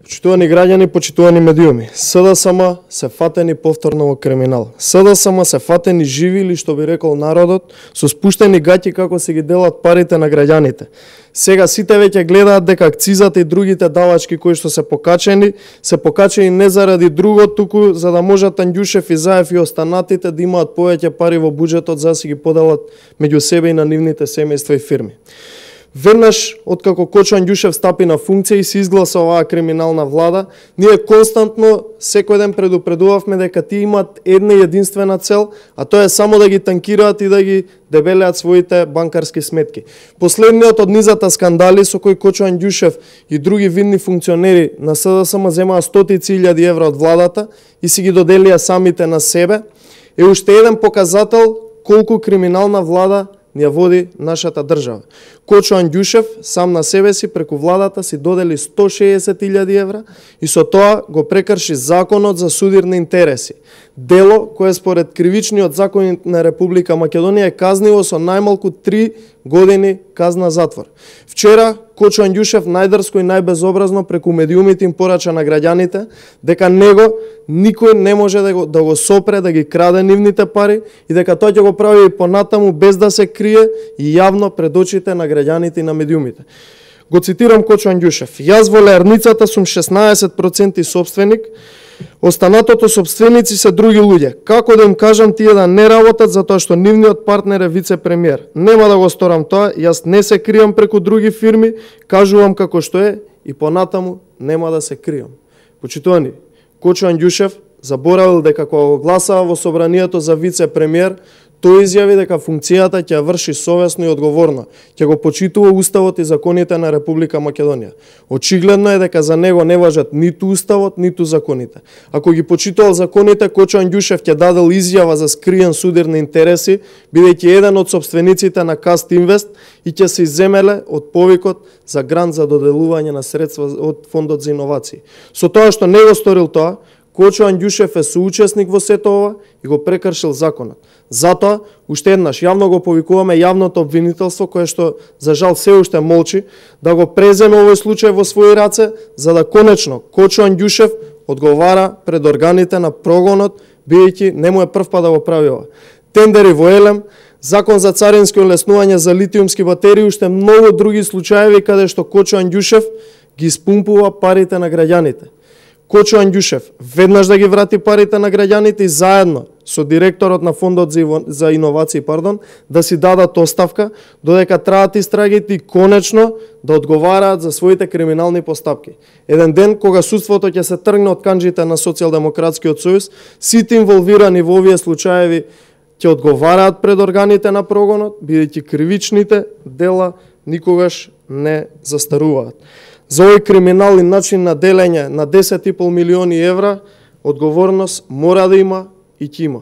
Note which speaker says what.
Speaker 1: Почитувани граѓани, почитувани медиуми, СДСМ се фатени повторно во криминал. СДСМ се фатени живи или, што би рекол народот, со спуштени гаќи како се ги делат парите на граѓаните. Сега сите веќе гледаат дека акцизата и другите давачки кои што се покачени не заради друго, туку за да можат Анѓушев и Заев и останатите да имаат повеќе пари во буџетот за да си ги поделат меѓу себе и на нивните семејства и фирми. Веднаш, откако Кочо Анѓушев стапи на функција и се изгласа оваа криминална влада, ние константно секој ден предупредувавме дека тие имаат една и единствена цел, а тоа е само да ги танкираат и да ги дебелеат своите банкарски сметки. Последниот од низата скандали со кои Кочо Анѓушев и други видни функционери на СДСМ земаа стотици илјади евра од владата и си ги доделија самите на себе, е уште еден показател колку криминална влада ни ја води нашата држава. Кочо Анѓушев сам на себе си преку владата си додели 160.000 евра и со тоа го прекрши законот за судирни интереси. Дело кое според кривичниот закон на Република Македонија е казниво со најмалку 3 години казна затвор. Вчера Кочо Анѓушев најдрско и најбезобразно преку медиумите им порача на граѓаните дека него никој не може да го сопре, да ги краде нивните пари и дека тоа ќе го прави и понатаму без да се крие и јавно пред очите на граѓаните и на медиумите. Го цитирам Кочо Анѓушев: "Јас во леарницата сум 16% собственик, останатото собственици се други луѓе. Како да им кажам тие да не работат затоа што нивниот партнер е вице-премиер? Нема да го сторам тоа, јас не се кријам преку други фирми, кажувам како што е и понатаму нема да се кријам." Почитувани, Кочо Анѓушев заборавил дека кога го гласава во собранието за вице-премиер, тој изјави дека функцијата ќе ја врши совесно и одговорно, ќе го почитува уставот и законите на Република Македонија. Очигледно е дека за него не важат ниту уставот, ниту законите. Ако ги почитувал законите, Кочо Анѓушев ќе дадел изјава за скриен судирни интереси, бидејќи еден од собствениците на Каст Инвест и ќе се изземеле од повикот за грант за доделување на средства од Фондот за иновации. Со тоа што не го сторил тоа, Кочо Анѓушев е соучесник во сето ова и го прекршил законот. Затоа, уште еднаш, јавно го повикуваме јавното обвинителство, кое што, за жал, се уште молчи, да го преземе овој случај во своји раце, за да конечно Кочо Анѓушев одговара пред органите на прогонот, бидејќи не му е прв пат да го прави ова. Тендери во Елем, закон за царински олеснување за литиумски батерии, уште многу други случаеви каде што Кочо Анѓушев ги испумпува парите на граѓаните. Кочо Анѓушев веднаш да ги врати парите на граѓаните и заедно со директорот на Фондот за иновации, да си дадат оставка, додека траат истрагите и конечно да одговараат за своите криминални постапки. Еден ден, кога судството ќе се тргне од канџите на Социјалдемократскиот сојуз, сите инволвирани во овие случаеви ќе одговараат пред органите на прогонот, бидејќи кривичните дела никогаш не застаруваат. За овој криминал и начин на делење на 10,5 милиони евра, одговорност мора да има и ќе има.